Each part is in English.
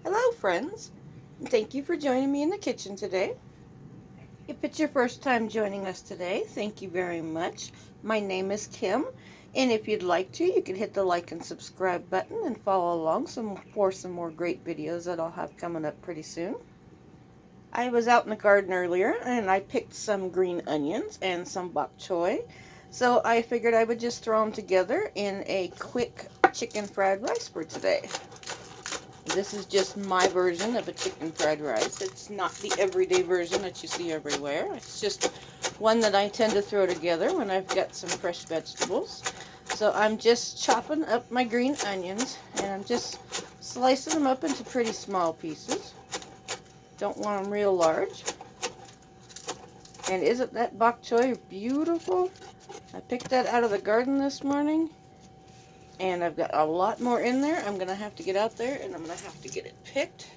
Hello friends, and thank you for joining me in the kitchen today. If it's your first time joining us today, thank you very much. My name is Kim, and if you'd like to, you can hit the like and subscribe button and follow along for some more great videos that I'll have coming up pretty soon. I was out in the garden earlier and I picked some green onions and some bok choy, so I figured I would just throw them together in a quick chicken fried rice for today. This is just my version of a chicken fried rice. It's not the everyday version that you see everywhere. It's just one that I tend to throw together when I've got some fresh vegetables. So I'm just chopping up my green onions and I'm just slicing them up into pretty small pieces. Don't want them real large. And isn't that bok choy beautiful? I picked that out of the garden this morning. And I've got a lot more in there. I'm going to have to get out there and I'm going to have to get it picked.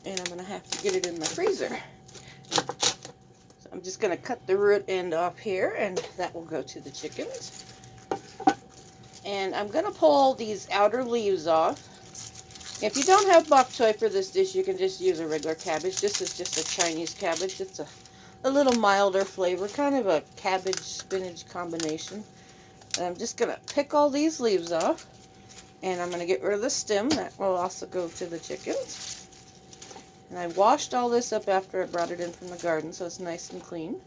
And I'm going to have to get it in my freezer. So I'm just going to cut the root end off here and that will go to the chickens. And I'm going to pull these outer leaves off. If you don't have bok choy for this dish, you can just use a regular cabbage. This is just a Chinese cabbage. It's a little milder flavor, kind of a cabbage-spinach combination. And I'm just going to pick all these leaves off. And I'm going to get rid of the stem. That will also go to the chickens. And I washed all this up after I brought it in from the garden, so it's nice and clean.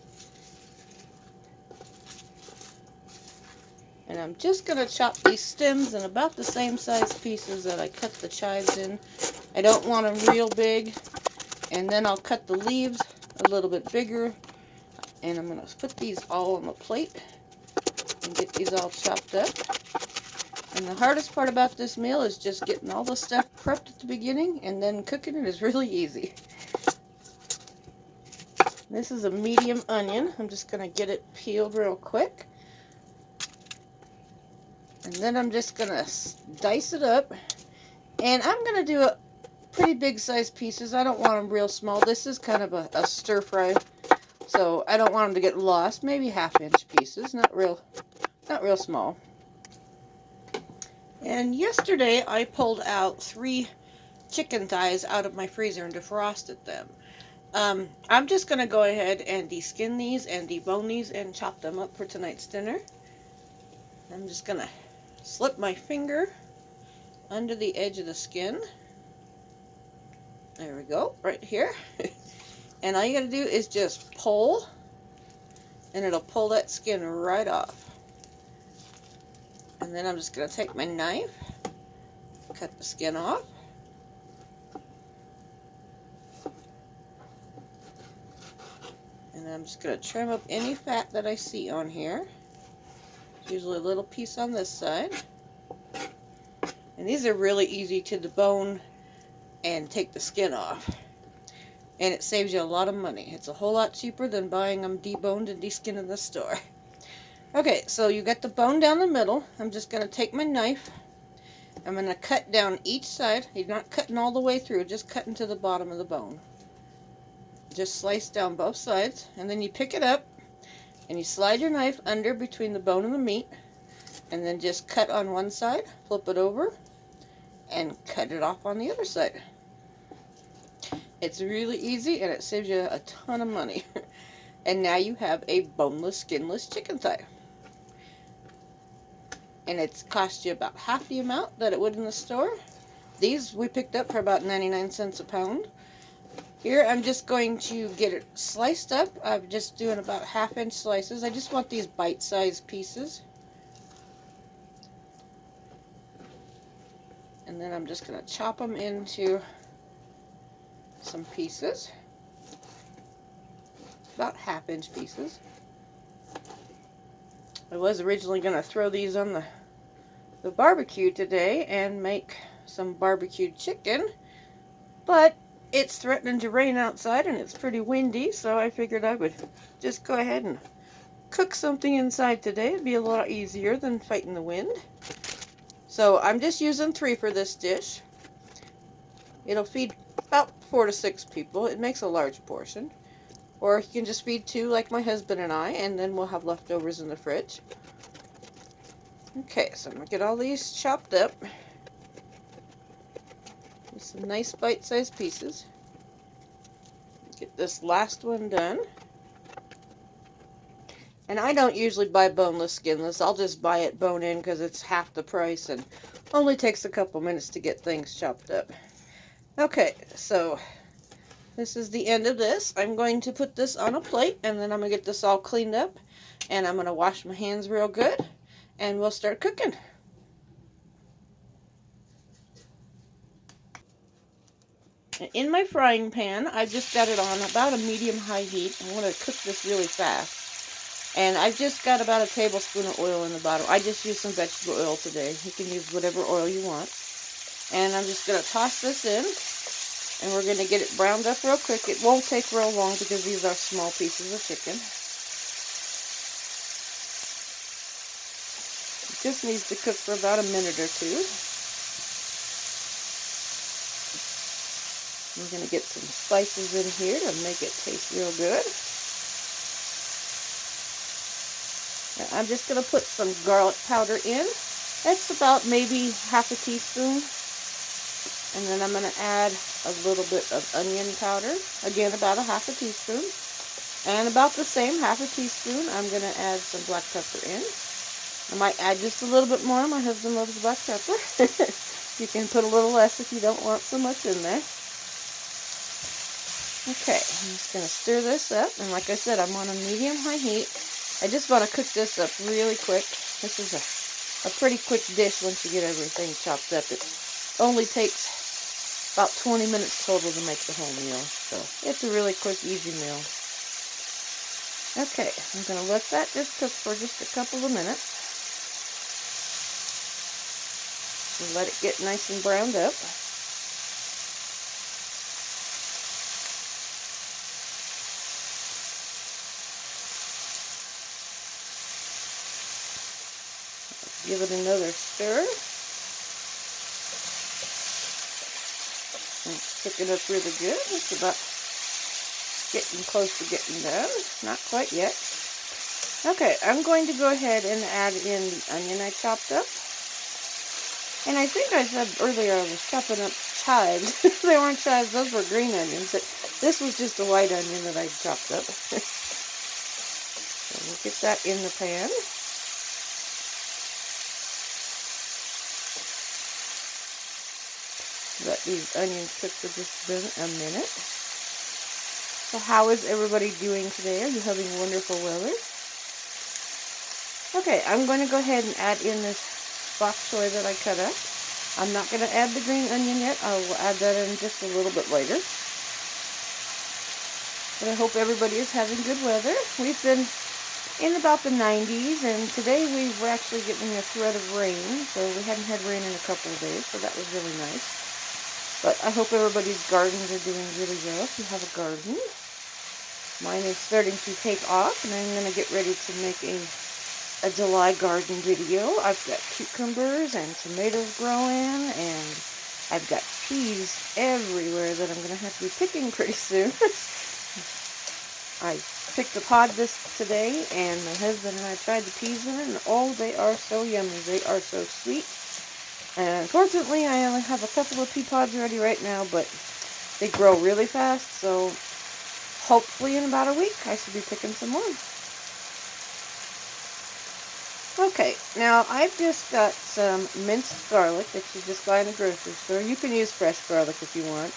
And I'm just going to chop these stems in about the same size pieces that I cut the chives in. I don't want them real big. And then I'll cut the leaves a little bit bigger. And I'm going to put these all on the plate and get these all chopped up. And the hardest part about this meal is just getting all the stuff prepped at the beginning, and then cooking it is really easy. This is a medium onion. I'm just going to get it peeled real quick. And then I'm just going to dice it up. And I'm going to do a pretty big size pieces. I don't want them real small. This is kind of a stir fry, so I don't want them to get lost. Maybe half-inch pieces, not real small. And yesterday I pulled out 3 chicken thighs out of my freezer and defrosted them. I'm just going to go ahead and deskin these and debone these and chop them up for tonight's dinner. I'm just going to slip my finger under the edge of the skin. There we go, right here. And all you got to do is just pull, and it'll pull that skin right off. And then I'm just going to take my knife, cut the skin off. And I'm just going to trim up any fat that I see on here. There's usually a little piece on this side. And these are really easy to debone and take the skin off. And it saves you a lot of money. It's a whole lot cheaper than buying them deboned and deskinned in the store. Okay, so you got the bone down the middle. I'm just going to take my knife. I'm going to cut down each side. You're not cutting all the way through, just cutting to the bottom of the bone. Just slice down both sides, and then you pick it up, and you slide your knife under between the bone and the meat, and then just cut on one side, flip it over, and cut it off on the other side. It's really easy, and it saves you a ton of money. And now you have a boneless, skinless chicken thigh. And it's cost you about half the amount that it would in the store. These we picked up for about 99 cents a pound. Here I'm just going to get it sliced up. I'm just doing about half-inch slices. I just want these bite-sized pieces. And then I'm just going to chop them into some pieces. About half-inch pieces. I was originally going to throw these on the barbecue today and make some barbecued chicken, but it's threatening to rain outside and it's pretty windy, so I figured I would just go ahead and cook something inside today. It'd be a lot easier than fighting the wind. So I'm just using 3 for this dish. It'll feed about 4 to 6 people. It makes a large portion. Or you can just feed 2 like my husband and I, and then we'll have leftovers in the fridge. Okay, so I'm going to get all these chopped up. Just some nice bite-sized pieces. Get this last one done. And I don't usually buy boneless, skinless. I'll just buy it bone-in because it's half the price and only takes a couple minutes to get things chopped up. Okay, so this is the end of this. I'm going to put this on a plate and then I'm going to get this all cleaned up. And I'm going to wash my hands real good and we'll start cooking. In my frying pan, I've just got it on about a medium-high heat. I want to cook this really fast. And I've just got about a tablespoon of oil in the bottom. I just used some vegetable oil today. You can use whatever oil you want. And I'm just going to toss this in. And we're going to get it browned up real quick. It won't take real long because these are small pieces of chicken. It just needs to cook for about a minute or two. We're going to get some spices in here to make it taste real good. I'm just going to put some garlic powder in. That's about maybe half a teaspoon. And then I'm going to add a little bit of onion powder. Again, about a half a teaspoon. And about the same, half a teaspoon, I'm going to add some black pepper in. I might add just a little bit more. My husband loves black pepper. You can put a little less if you don't want so much in there. Okay, I'm just going to stir this up. And like I said, I'm on a medium-high heat. I just want to cook this up really quick. This is a pretty quick dish once you get everything chopped up. It only takes about 20 minutes total to make the whole meal. So it's a really quick, easy meal. Okay, I'm going to let that just cook for just a couple of minutes. And let it get nice and browned up. Give it another stir. And cook it up really good. It's about getting close to getting done. Not quite yet. Okay, I'm going to go ahead and add in the onion I chopped up. And I think I said earlier I was chopping up chives. They weren't chives, those were green onions. This was just a white onion that I chopped up. So we'll get that in the pan. Let these onions cook for just a minute. So how is everybody doing today? Are you having wonderful weather? Okay, I'm going to go ahead and add in this bok choy that I cut up. I'm not going to add the green onion yet. I will add that in just a little bit later. But I hope everybody is having good weather. We've been in about the 90s, and today we were actually getting a threat of rain. So we hadn't had rain in a couple of days, so that was really nice. But I hope everybody's gardens are doing really well if you have a garden. Mine is starting to take off, and I'm going to get ready to make a July garden video. I've got cucumbers and tomatoes growing, and I've got peas everywhere that I'm going to have to be picking pretty soon. I picked a pod today, and my husband and I tried the peas in it, and oh, they are so yummy. They are so sweet. And unfortunately, I only have a couple of pea pods ready right now, but they grow really fast, so hopefully in about a week I should be picking some more. Okay, now I've just got some minced garlic that you just buy in the grocery store. You can use fresh garlic if you want.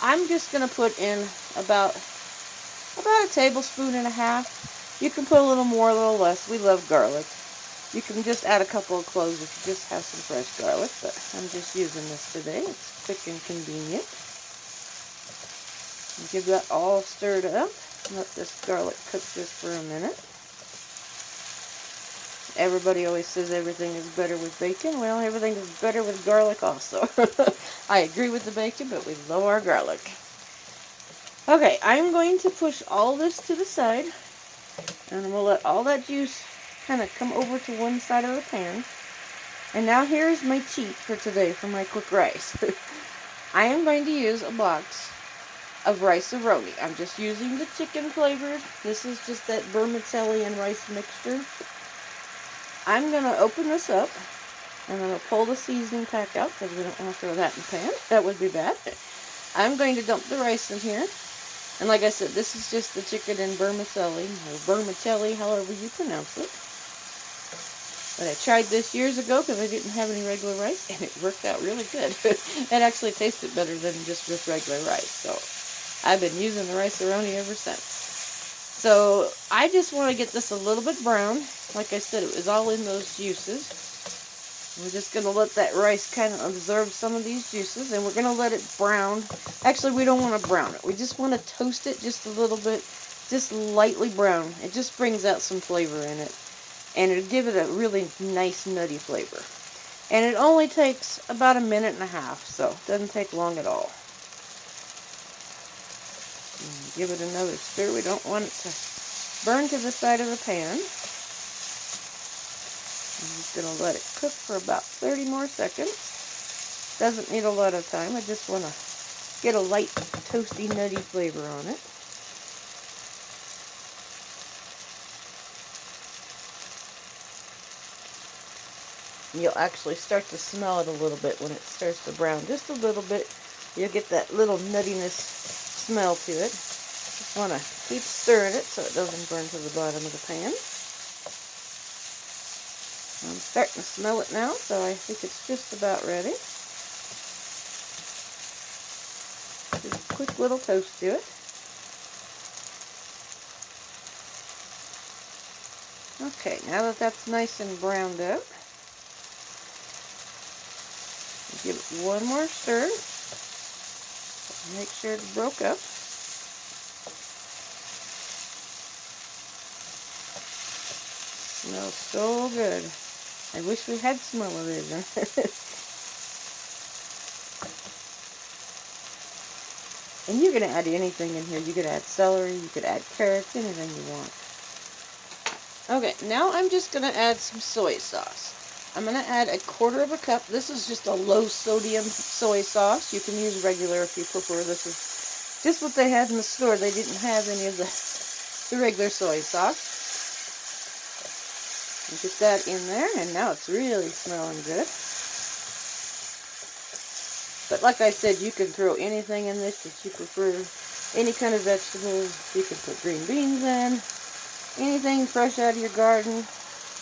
I'm just going to put in about a tablespoon and a half. You can put a little more, a little less. We love garlic. You can just add a couple of cloves if you just have some fresh garlic, but I'm just using this today. It's quick and convenient. Give that all stirred up. Let this garlic cook just for a minute. Everybody always says everything is better with bacon. Well, everything is better with garlic also. I agree with the bacon, but we love our garlic. Okay, I'm going to push all this to the side, and we'll let all that juice kind of come over to one side of the pan. And now here's my cheat for today for my quick rice. I am going to use a box of Rice-A-Roni. I'm just using the chicken flavored. This is just that vermicelli and rice mixture. I'm going to open this up, I'm going to pull the seasoning pack out because we don't want to throw that in the pan. That would be bad. I'm going to dump the rice in here. And like I said, this is just the chicken in vermicelli, or vermicelli, however you pronounce it. But I tried this years ago because I didn't have any regular rice, and it worked out really good. It actually tasted better than just with regular rice. So I've been using the rice-a-roni ever since. So I just want to get this a little bit brown. Like I said, it was all in those juices. We're just going to let that rice kind of absorb some of these juices, and we're going to let it brown. Actually, we don't want to brown it. We just want to toast it just a little bit, just lightly brown. It just brings out some flavor in it, and it'll give it a really nice nutty flavor. And it only takes about 1.5 minutes, so it doesn't take long at all. And give it another stir. We don't want it to burn to the side of the pan. I'm just going to let it cook for about 30 more seconds. Doesn't need a lot of time. I just want to get a light, toasty, nutty flavor on it. You'll actually start to smell it a little bit when it starts to brown. Just a little bit. You'll get that little nuttiness smell to it. Just want to keep stirring it so it doesn't burn to the bottom of the pan. I'm starting to smell it now, so I think it's just about ready. Just a quick little toast to it. Okay, now that that's nice and browned up, give it one more stir. Make sure it's broke up. Smells so good. I wish we had smell-o-vision. And you can add anything in here. You could add celery, you could add carrots, anything you want. Okay, now I'm just going to add some soy sauce. I'm going to add 1/4 cup. This is just a low sodium soy sauce. You can use regular if you prefer. This is just what they had in the store. They didn't have any of the regular soy sauce. Get that in there, and now it's really smelling good. But like I said, you can throw anything in this that you prefer. Any kind of vegetables. You can put green beans in. Anything fresh out of your garden.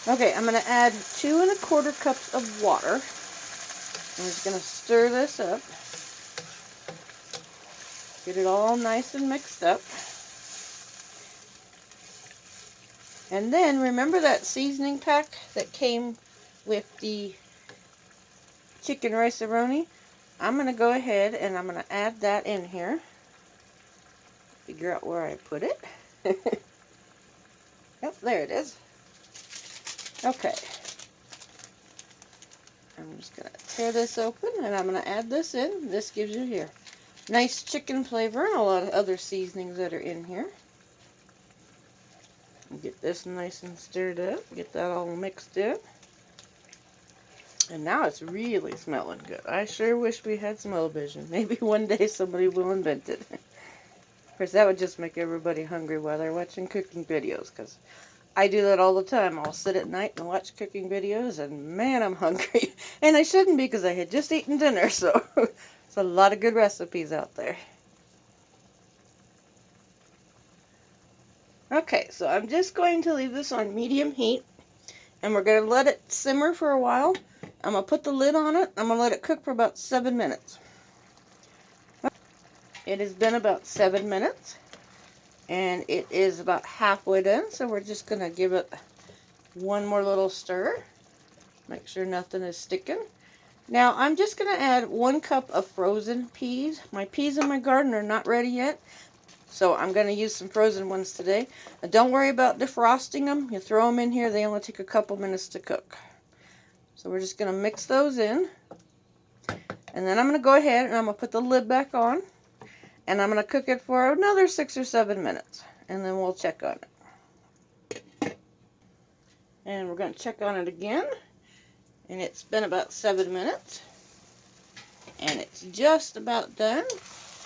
Okay, I'm going to add 2 1/4 cups of water. I'm just going to stir this up. Get it all nice and mixed up. And then, remember that seasoning pack that came with the chicken rice-a-roni? I'm going to go ahead and I'm going to add that in here. Figure out where I put it. Yep, there it is. Okay. I'm just going to tear this open and I'm going to add this in. This gives you your nice chicken flavor and a lot of other seasonings that are in here. Get this nice and stirred up. Get that all mixed in. And now it's really smelling good. I sure wish we had smell-o-vision. Maybe one day somebody will invent it. Of course, that would just make everybody hungry while they're watching cooking videos. Because I do that all the time. I'll sit at night and watch cooking videos. And man, I'm hungry. And I shouldn't be because I had just eaten dinner. So there's a lot of good recipes out there. Okay, so I'm just going to leave this on medium heat, and we're going to let it simmer for a while. I'm going to put the lid on it. I'm going to let it cook for about 7 minutes. It has been about 7 minutes, and it is about halfway done, so we're just going to give it one more little stir. Make sure nothing is sticking. Now, I'm just going to add 1 cup of frozen peas. My peas in my garden are not ready yet. So I'm going to use some frozen ones today. And don't worry about defrosting them. You throw them in here. They only take a couple minutes to cook. So we're just going to mix those in. And then I'm going to go ahead and I'm going to put the lid back on. And I'm going to cook it for another 6 or 7 minutes. And then we'll check on it. And we're going to check on it again. And it's been about 7 minutes. And it's just about done.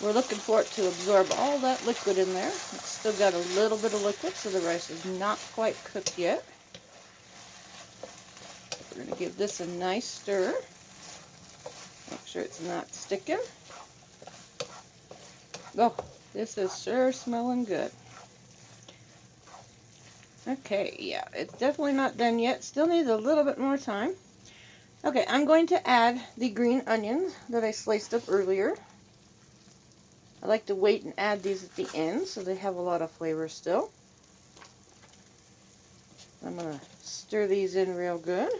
We're looking for it to absorb all that liquid in there. It's still got a little bit of liquid, so the rice is not quite cooked yet. We're going to give this a nice stir. Make sure it's not sticking. Oh, this is sure smelling good. Okay, yeah, it's definitely not done yet. Still needs a little bit more time. Okay, I'm going to add the green onions that I sliced up earlier. I like to wait and add these at the end so they have a lot of flavor still. I'm going to stir these in real good.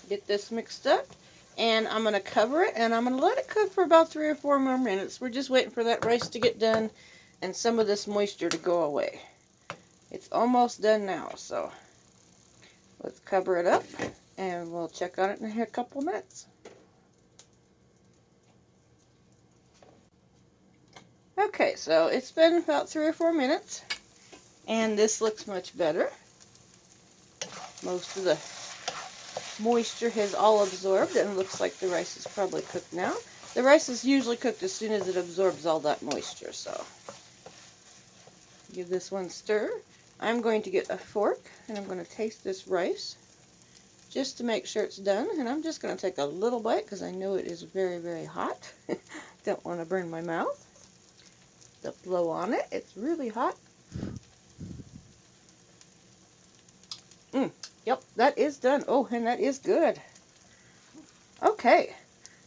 Get this mixed up. And I'm going to cover it and I'm going to let it cook for about 3 or 4 more minutes. We're just waiting for that rice to get done and some of this moisture to go away. It's almost done now, so let's cover it up and we'll check on it in a couple minutes. Okay, so it's been about 3 or 4 minutes and this looks much better. Most of the moisture has all absorbed and it looks like the rice is probably cooked now. The rice is usually cooked as soon as it absorbs all that moisture, so give this one stir. I'm going to get a fork and I'm going to taste this rice just to make sure it's done, and I'm just going to take a little bite because I know it is very, very hot. Don't want to burn my mouth. The blow on it, it's really hot. Yep, that is done. Oh, and that is good. Okay,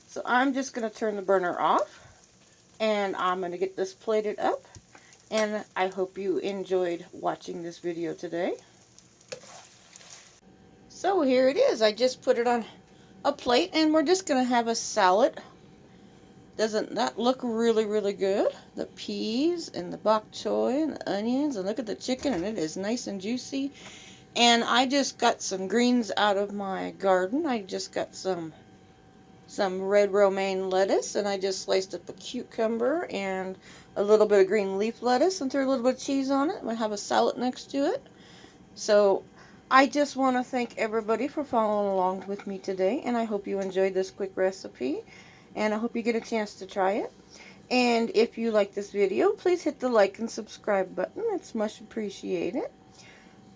so I'm just going to turn the burner off and I'm going to get this plated up, and I hope you enjoyed watching this video today. So here it is. I just put it on a plate and we're just going to have a salad. Doesn't that look really, really good? The peas and the bok choy and the onions, and look at the chicken, and it is nice and juicy. And I just got some greens out of my garden. I just got some red romaine lettuce, and I just sliced up a cucumber and a little bit of green leaf lettuce and threw a little bit of cheese on it. I'm going to have a salad next to it. So I just want to thank everybody for following along with me today, and I hope you enjoyed this quick recipe, and I hope you get a chance to try it. And if you like this video, please hit the like and subscribe button. It's much appreciated.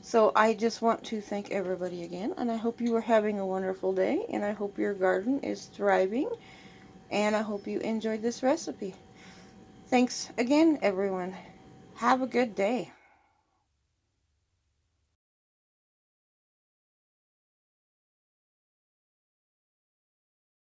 So I just want to thank everybody again, and I hope you are having a wonderful day, and I hope your garden is thriving, and I hope you enjoyed this recipe. Thanks again, everyone. Have a good day.